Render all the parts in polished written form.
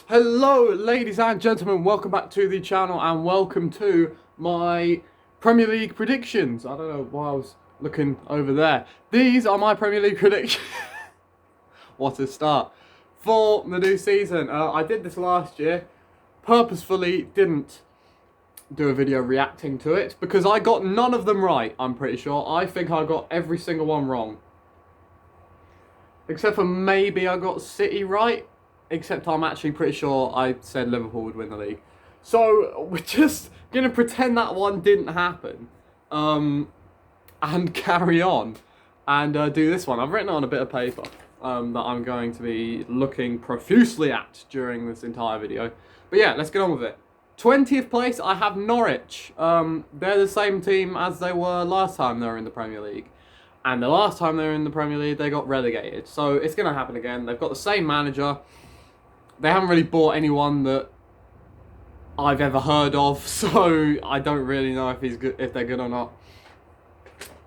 Hello ladies and gentlemen, welcome back to the channel and welcome to my Premier League predictions. I don't know why I was looking over there. These are my Premier League predictions. What a start for the new season. I did this last year, purposefully didn't do a video reacting to it because I got none of them right, I'm pretty sure. I think I got every single one wrong. Except for maybe I got City right. Except I'm actually pretty sure I said Liverpool would win the league. So we're just going to pretend that one didn't happen. And carry on. And do this one. I've written it on a bit of paper that I'm going to be looking profusely at during this entire video. But yeah, let's get on with it. 20th place, I have Norwich. They're the same team as they were last time they were in the Premier League. And the last time they were in the Premier League, they got relegated. So it's going to happen again. They've got the same manager. They haven't really bought anyone that I've ever heard of, so I don't really know if he's good, if they're good or not.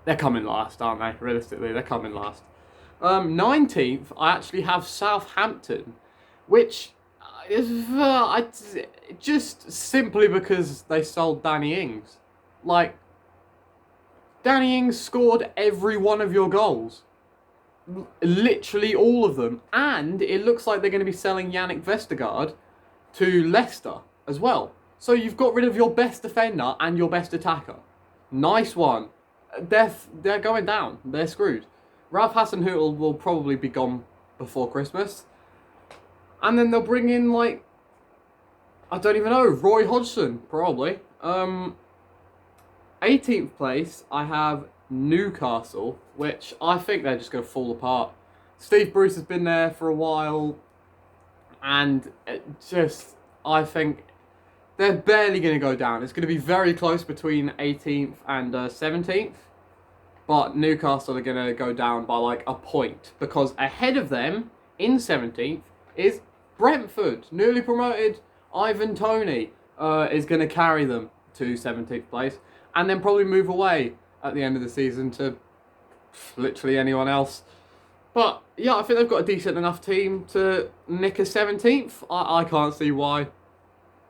They're coming last, aren't they? Realistically, they're coming last. 19th, I actually have Southampton, which is just simply because they sold Danny Ings. Like, Danny Ings scored every one of your goals. Literally all of them. And it looks like they're going to be selling Yannick Vestergaard to Leicester as well. So you've got rid of your best defender and your best attacker. Nice one. They're going down. They're screwed. Ralph Hasenhüttl will probably be gone before Christmas. And then they'll bring in, like, I don't even know, Roy Hodgson, probably. 18th place, I have Newcastle, which I think they're just going to fall apart. Steve Bruce has been there for a while, and I think they're barely going to go down. It's going to be very close between 18th and 17th, but Newcastle are going to go down by like a point, because ahead of them, in 17th, is Brentford, newly promoted Ivan Toney, is going to carry them to 17th place, and then probably move away at the end of the season to literally anyone else. But yeah, I think they've got a decent enough team to nick a 17th. I can't see why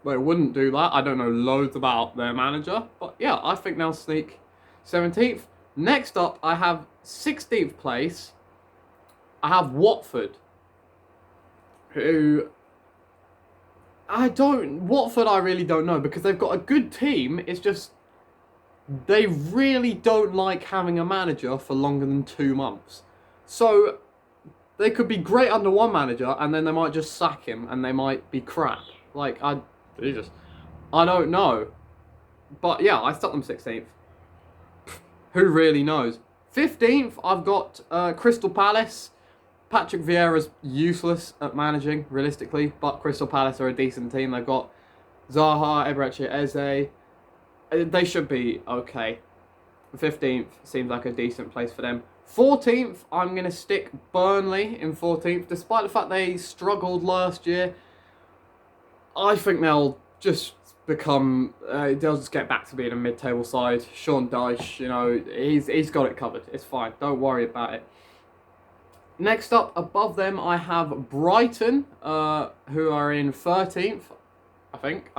they wouldn't do that. I don't know loads about their manager, but yeah, I think they'll sneak 17th. Next up, I have 16th place. I have Watford, who Watford I really don't know, because they've got a good team. It's just they really don't like having a manager for longer than 2 months. So they could be great under one manager and then they might just sack him and they might be crap. Like, I don't know. But yeah, I stuck them 16th. Who really knows? 15th, I've got Crystal Palace. Patrick Vieira's useless at managing, realistically, but Crystal Palace are a decent team. They've got Zaha, Eberechi Eze. They should be okay. 15th seems like a decent place for them. 14th, I'm going to stick Burnley in 14th. Despite the fact they struggled last year, I think they'll just become, they'll just get back to being a mid-table side. Sean Dyche, you know, he's got it covered. It's fine. Don't worry about it. Next up, above them, I have Brighton, who are in 13th, I think.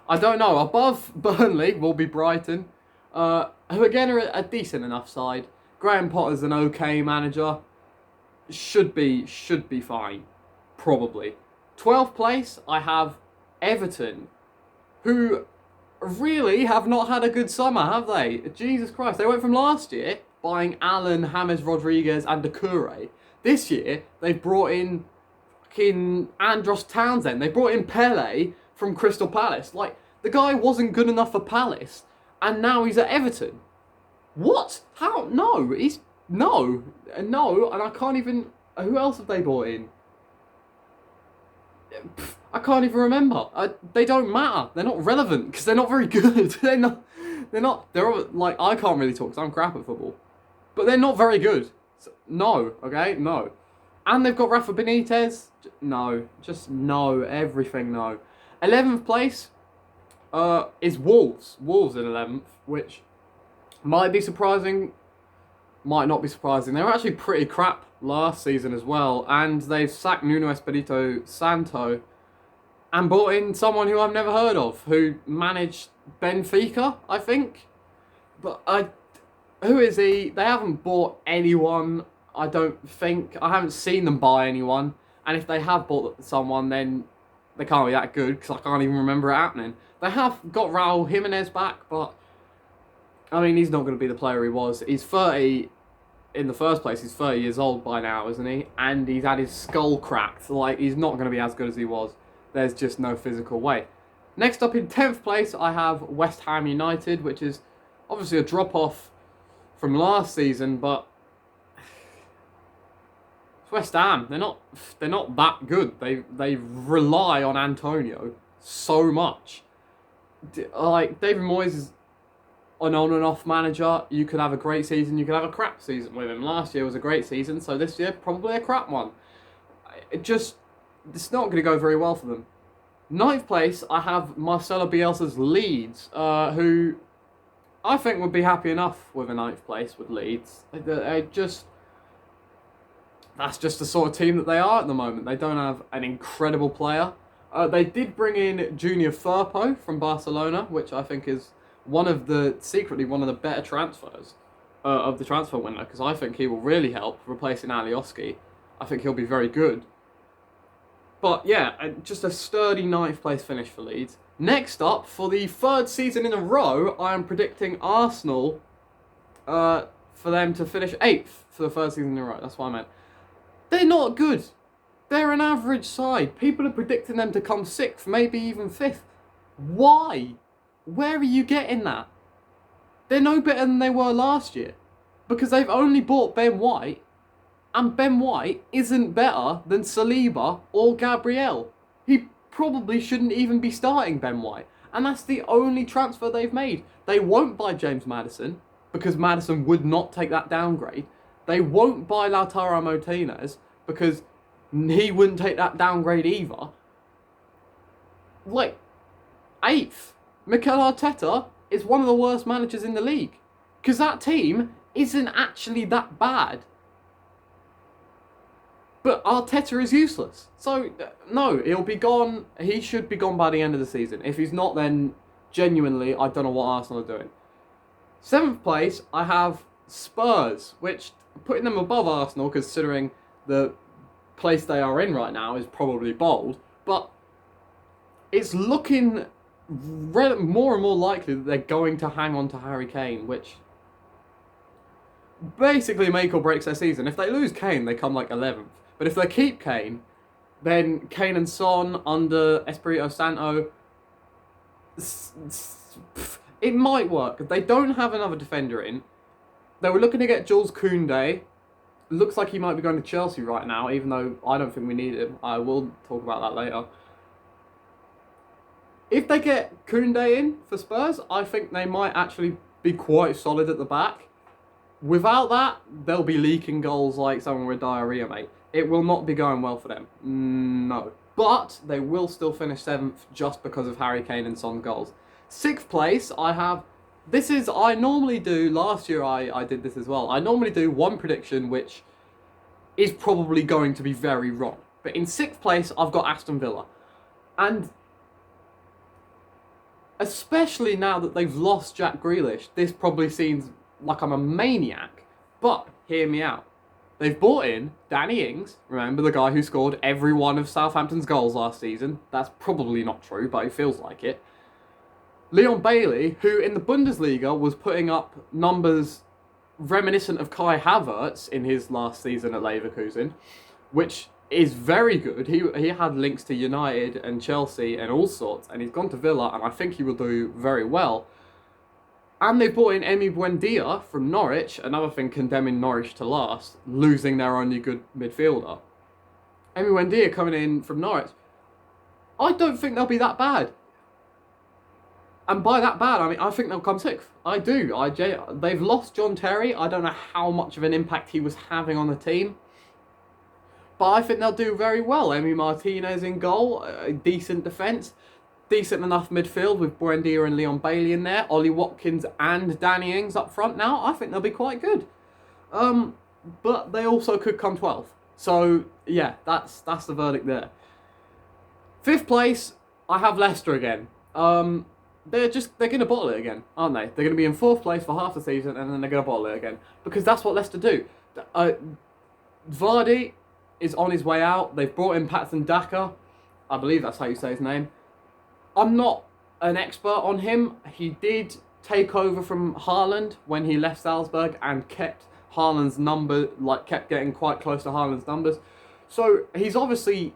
I don't know. Above Burnley will be Brighton, who again are a decent enough side. Graham Potter's an okay manager. Should be fine, probably. 12th place, I have Everton, who really have not had a good summer, have they? Jesus Christ, they went from last year buying Allen, James Rodriguez and Doucouré. This year, they've brought in fucking Andros Townsend. They brought in Pele from Crystal Palace. Like, the guy wasn't good enough for Palace, and now he's at Everton. What? How? No, no, and I can't even. Who else have they brought in? I can't even remember. They don't matter. They're not relevant because they're not very good. They're not. They're like, I can't really talk because I'm crap at football, but they're not very good. So, no, okay, no. And they've got Rafa Benitez. No, just no. Everything no. 11th place is Wolves. Wolves in 11th, which might be surprising might not be surprising. They were actually pretty crap last season as well, and they've sacked Nuno Espirito Santo and brought in someone who I've never heard of, who managed Benfica, I think. But who is he? They haven't bought anyone, I don't think. I haven't seen them buy anyone. And if they have bought someone, then they can't be that good, because I can't even remember it happening. They have got Raul Jimenez back, but I mean, he's not going to be the player he was. He's 30, in the first place, he's 30 years old by now, isn't he? And he's had his skull cracked. Like, he's not going to be as good as he was. There's just no physical way. Next up in 10th place, I have West Ham United, which is obviously a drop-off from last season, but it's West Ham. They're not that good. They rely on Antonio so much. Like, David Moyes is an on and off manager. You could have a great season, you could have a crap season with him. Last year was a great season, so this year probably a crap one. It's not going to go very well for them. 9th place, I have Marcelo Bielsa's Leeds, who I think would be happy enough with a 9th place with Leeds. That's just the sort of team that they are at the moment. They don't have an incredible player. They did bring in Junior Firpo from Barcelona, which I think is secretly one of the better transfers of the transfer window, because I think he will really help replacing Alioski. I think he'll be very good. But yeah, just a sturdy 9th place finish for Leeds. Next up, for the 3rd season in a row, I am predicting Arsenal for them to finish 8th for the 3rd season in a row. That's what I meant. They're not good. They're an average side. People are predicting them to come 6th, maybe even 5th. Why? Where are you getting that? They're no better than they were last year, because they've only bought Ben White, and Ben White isn't better than Saliba or Gabriel. He probably shouldn't even be starting Ben White, and that's the only transfer they've made. They won't buy James Maddison, because Maddison would not take that downgrade. They won't buy Lautaro Martinez, because he wouldn't take that downgrade either. Like, 8th. Mikel Arteta is one of the worst managers in the league, because that team isn't actually that bad. But Arteta is useless. So, no, he'll be gone. He should be gone by the end of the season. If he's not, then genuinely, I don't know what Arsenal are doing. 7th place, I have Spurs, which, putting them above Arsenal, considering the place they are in right now, is probably bold. But it's looking more and more likely that they're going to hang on to Harry Kane, which basically make or breaks their season. If they lose Kane, they come like 11th. But if they keep Kane, then Kane and Son under Espirito Santo, it might work. They don't have another defender in. They were looking to get Jules Koundé. Looks like he might be going to Chelsea right now, even though I don't think we need him. I will talk about that later. If they get Koundé in for Spurs, I think they might actually be quite solid at the back. Without that, they'll be leaking goals like someone with diarrhea, mate. It will not be going well for them. No. But they will still finish 7th just because of Harry Kane and Son goals. 6th place, I have... I normally do... Last year I did this as well. I normally do one prediction which is probably going to be very wrong. But in 6th place, I've got Aston Villa. And especially now that they've lost Jack Grealish, this probably seems like I'm a maniac. But hear me out. They've bought in Danny Ings, remember the guy who scored every one of Southampton's goals last season? That's probably not true, but it feels like it. Leon Bailey, who in the Bundesliga was putting up numbers reminiscent of Kai Havertz in his last season at Leverkusen, which is very good. He had links to United and Chelsea and all sorts, and he's gone to Villa, and I think he will do very well. And they've brought in Emi Buendia from Norwich, another thing condemning Norwich to last, losing their only good midfielder. Emi Buendia coming in from Norwich. I don't think they'll be that bad. And by that bad, I mean, I think they'll come 6th. I do. They've lost John Terry. I don't know how much of an impact he was having on the team. But I think they'll do very well. Emi Martinez in goal, a decent defence. Decent enough midfield with Buendia and Leon Bailey in there. Ollie Watkins and Danny Ings up front now. I think they'll be quite good. But they also could come 12th. So yeah, that's the verdict there. 5th place, I have Leicester again. They're gonna bottle it again, aren't they? They're gonna be in 4th place for half the season, and then they're gonna bottle it again because that's what Leicester do. Vardy is on his way out. They've brought in Patson Daka. I believe that's how you say his name. I'm not an expert on him. He did take over from Haaland when he left Salzburg and kept Haaland's number, kept getting quite close to Haaland's numbers. So he's obviously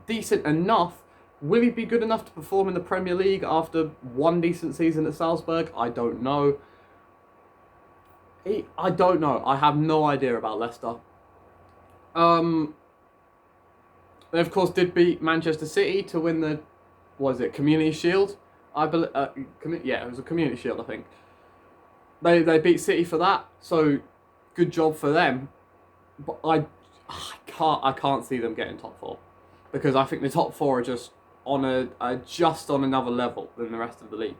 decent enough. Will he be good enough to perform in the Premier League after one decent season at Salzburg? I don't know. I don't know. I have no idea about Leicester. They of course did beat Manchester City to win the, Community Shield? I believe, yeah, it was a Community Shield, I think. They beat City for that, so good job for them. But I can't see them getting top 4 because I think the top 4 are just on another level than the rest of the league.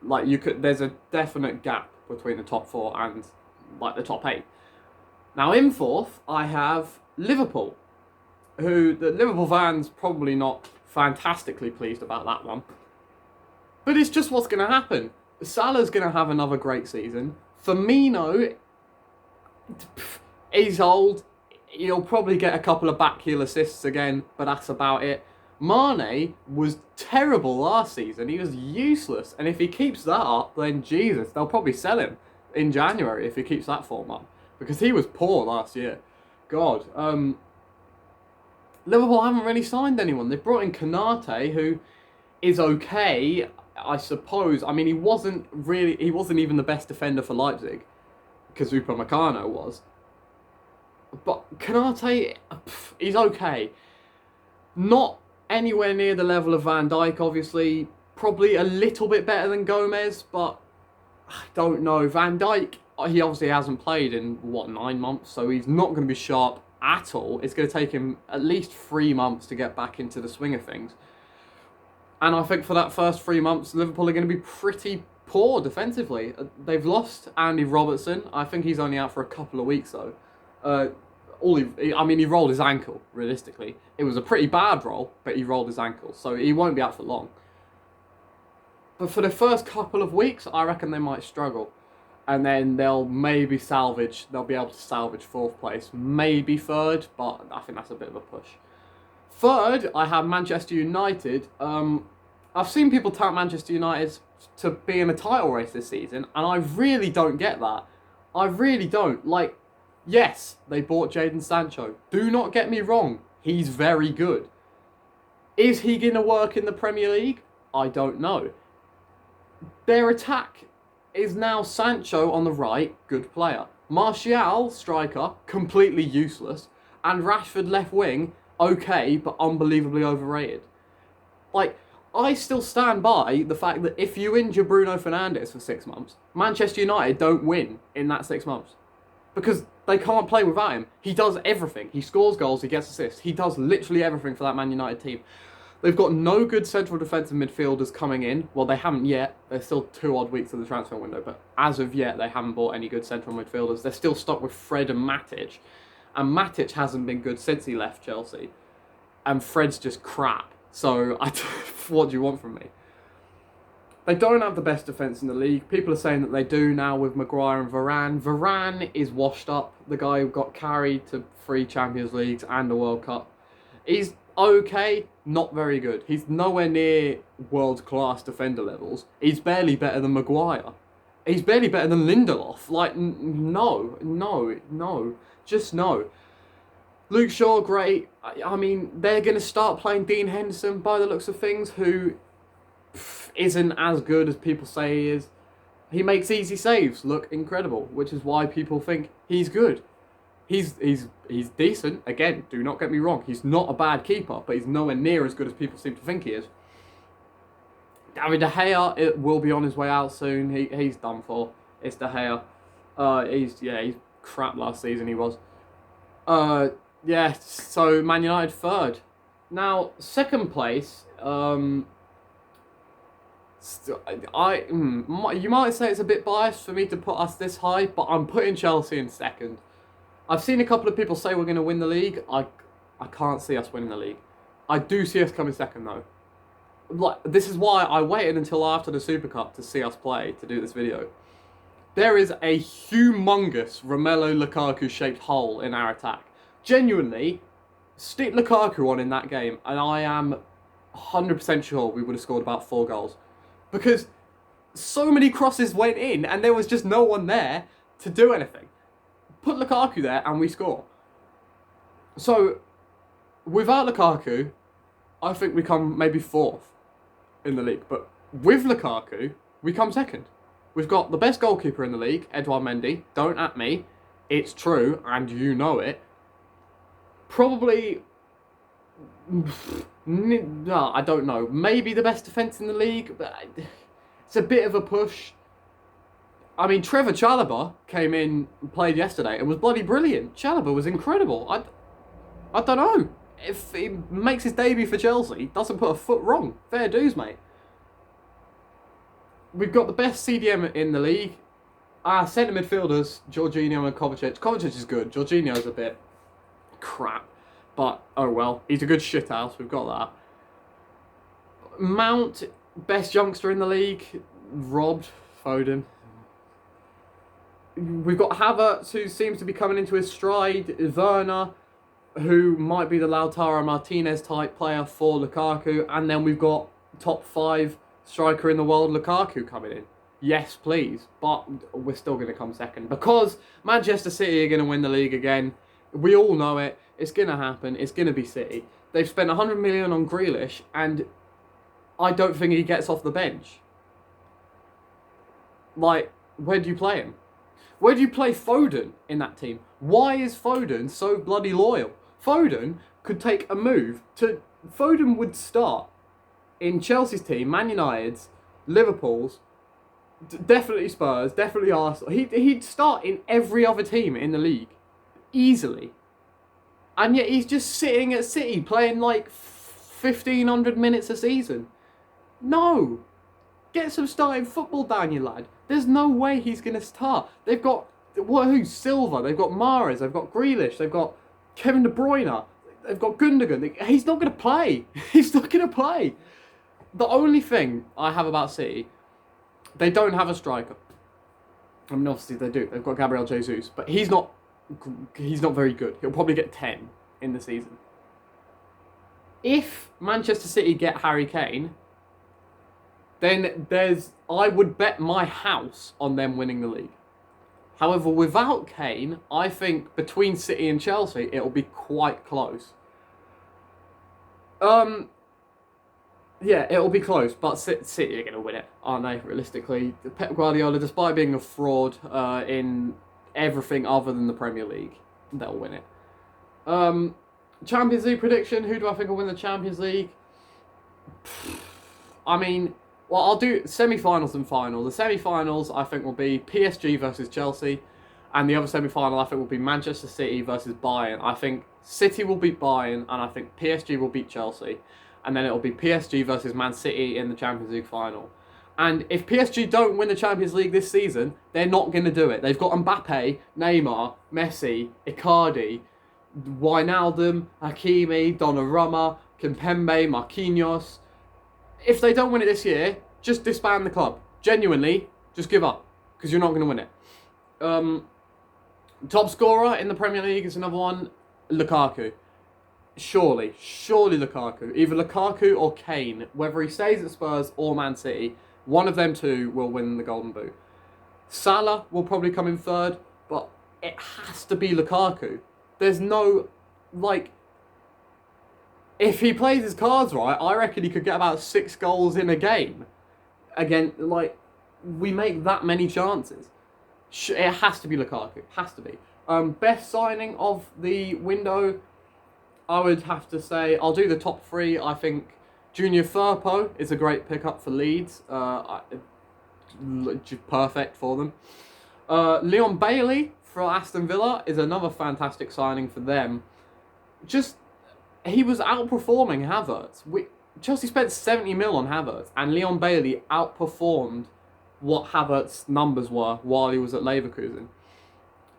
There's a definite gap between the top 4 and the top 8. Now in 4th, I have Liverpool, who the Liverpool fans probably not fantastically pleased about that one. But it's just what's going to happen. Salah's going to have another great season. Firmino, he's old. He'll probably get a couple of back heel assists again, but that's about it. Mane was terrible last season. He was useless. And if he keeps that up, then Jesus, they'll probably sell him in January if he keeps that form up. Because he was poor last year. God. Liverpool haven't really signed anyone. They've brought in Konate, who is okay, I suppose. I mean, he wasn't even the best defender for Leipzig, because Upamecano was. But Konate, he's okay. Not anywhere near the level of Van Dijk, obviously. Probably a little bit better than Gomez, but I don't know. Van Dijk, he obviously hasn't played in, 9 months, so he's not going to be sharp at all. It's going to take him at least 3 months to get back into the swing of things. And I think for that first 3 months, Liverpool are going to be pretty poor defensively. They've lost Andy Robertson. I think he's only out for a couple of weeks, though. He rolled his ankle, realistically. It was a pretty bad roll, but he rolled his ankle, so he won't be out for long. But for the first couple of weeks, I reckon they might struggle. And then they'll be able to salvage 4th place, maybe 3rd, but I think that's a bit of a push. 3rd, I have Manchester United. I've seen people tout Manchester United to be in a title race this season, and I really don't get that. I really don't. Yes, they bought Jadon Sancho. Do not get me wrong, he's very good. Is he going to work in the Premier League? I don't know. Their attack is now Sancho on the right, good player. Martial, striker, completely useless. And Rashford left wing, okay, but unbelievably overrated. I still stand by the fact that if you injure Bruno Fernandes for 6 months, Manchester United don't win in that 6 months. Because they can't play without him. He does everything. He scores goals, he gets assists. He does literally everything for that Man United team. They've got no good central defensive midfielders coming in. Well, they haven't yet. There's still 2 odd weeks of the transfer window. But as of yet, they haven't bought any good central midfielders. They're still stuck with Fred and Matic. And Matic hasn't been good since he left Chelsea. And Fred's just crap. So, what do you want from me? They don't have the best defence in the league. People are saying that they do now with Maguire and Varane. Varane is washed up. The guy who got carried to 3 Champions Leagues and the World Cup. He's okay, not very good. He's nowhere near world-class defender levels. He's barely better than Maguire. He's barely better than Lindelof. No. Just no. Luke Shaw, great. I mean, they're going to start playing Dean Henderson by the looks of things, who isn't as good as people say he is. He makes easy saves look incredible, which is why people think he's good. He's decent. Again, do not get me wrong. He's not a bad keeper, but he's nowhere near as good as people seem to think he is. David De Gea will be on his way out soon. He's done for. It's De Gea. He's crap last season. He was. So Man United 3rd. Now 2nd place. You might say it's a bit biased for me to put us this high, but I'm putting Chelsea in second. I've seen a couple of people say we're going to win the league. I can't see us winning the league. I do see us coming second though. Like, this is why I waited until after the Super Cup to see us play to do this video. There is a humongous Romelu Lukaku shaped hole in our attack. Genuinely, stick Lukaku on in that game, and I am 100% sure we would have scored about 4 goals. Because so many crosses went in, and there was just no one there to do anything. Put Lukaku there, and we score. So, without Lukaku, I think we come maybe 4th in the league. But with Lukaku, we come 2nd. We've got the best goalkeeper in the league, Edouard Mendy. Don't at me. It's true, and you know it. Probably, no, I don't know. Maybe the best defence in the league, but it's a bit of a push. I mean, Trevor Chalobah came in and played yesterday and was bloody brilliant. Chalobah was incredible. I don't know. If he makes his debut for Chelsea, doesn't put a foot wrong. Fair dues, mate. We've got the best CDM in the league. Our centre midfielders, Jorginho and Kovacic. Kovacic is good. Jorginho's a bit crap. But, oh well. He's a good shithouse. We've got that. Mount, best youngster in the league. Robbed. Foden. We've got Havertz, who seems to be coming into his stride. Werner, who might be the Lautaro Martinez type player for Lukaku. And then we've got top 5 striker in the world, Lukaku, coming in. Yes, please. But we're still going to come second. Because Manchester City are going to win the league again. We all know it. It's going to happen. It's going to be City. They've spent 100 million on Grealish, and I don't think he gets off the bench. Like, where do you play him? Where do you play Foden in that team? Why is Foden so bloody loyal? Foden could take a move to... Foden would start in Chelsea's team, Man United's, Liverpool's, definitely Spurs, definitely Arsenal. He'd start in every other team in the league. Easily. And yet he's just sitting at City playing like 1,500 minutes a season. No. Get some starting football down, you lad. There's no way he's going to start. They've got, who's Silva, they've got Mahrez, they've got Grealish, they've got Kevin De Bruyne, they've got Gundogan. He's not going to play. He's not going to play. The only thing I have about City, they don't have a striker. I mean, obviously they do. They've got Gabriel Jesus, but he's not very good. He'll probably get 10 in the season. If Manchester City get Harry Kane, then I would bet my house on them winning the league. However, without Kane, I think between City and Chelsea, it'll be quite close. Yeah, it'll be close, but City are going to win it, aren't they, realistically? Pep Guardiola, despite being a fraud in everything other than the Premier League, they'll win it. Champions League prediction, who do I think will win the Champions League? I mean, well, I'll do semi-finals and final. The semi-finals, I think, will be PSG versus Chelsea, and the other semi-final, I think, will be Manchester City versus Bayern. I think City will beat Bayern, and I think PSG will beat Chelsea. And then it'll be PSG versus Man City in the Champions League final. And if PSG don't win the Champions League this season, they're not going to do it. They've got Mbappe, Neymar, Messi, Icardi, Wijnaldum, Hakimi, Donnarumma, Kimpembe, Marquinhos. If they don't win it this year, just disband the club. Genuinely, just give up. Because you're not going to win it. Top scorer in the Premier League is another one, Lukaku. Surely Lukaku. Either Lukaku or Kane. Whether he stays at Spurs or Man City, one of them two will win the Golden Boot. Salah will probably come in third, but it has to be Lukaku. There's no, like... If he plays his cards right, I reckon he could get about 6 goals in a game. Again, like, we make that many chances. It has to be Lukaku. Has to be. Best signing of the window... I would have to say, I'll do the top 3. I think Junior Firpo is a great pickup for Leeds. Perfect for them. Leon Bailey for Aston Villa is another fantastic signing for them. Just, he was outperforming Havertz. Chelsea spent 70 mil on Havertz, and Leon Bailey outperformed what Havertz's numbers were while he was at Leverkusen.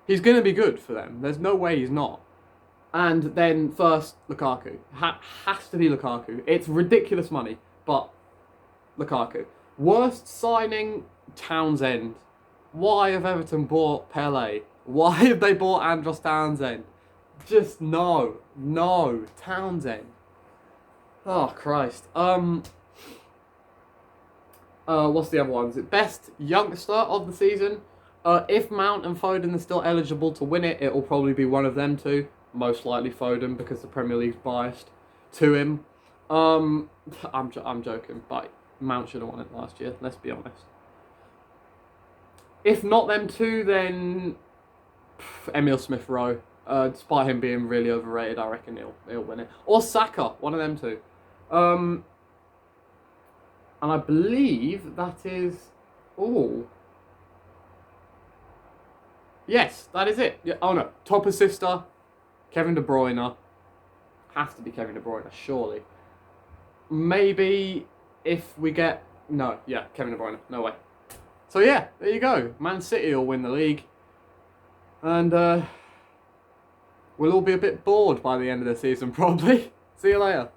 He's going to be good for them. There's no way he's not. And then first, Lukaku. Has to be Lukaku. It's ridiculous money, but Lukaku. Worst signing, Townsend. Why have Everton bought Pele? Why have they bought Andros Townsend? Just no. No. Townsend. Oh, Christ. What's the other ones? Best youngster of the season. If Mount and Foden are still eligible to win it, it will probably be one of them two. Most likely Foden, because the Premier League's biased to him. I'm joking, but Mount should have won it last year, let's be honest. If not them two, then Emile Smith-Rowe. Despite him being really overrated, I reckon he'll win it. Or Saka, one of them two. And I believe that is all. Yes, that is it. Yeah, oh no, top assister, Kevin De Bruyne. Has to be Kevin De Bruyne, surely. Maybe if we get... No, yeah, Kevin De Bruyne, no way. So yeah, there you go. Man City will win the league. And we'll all be a bit bored by the end of the season, probably. See you later.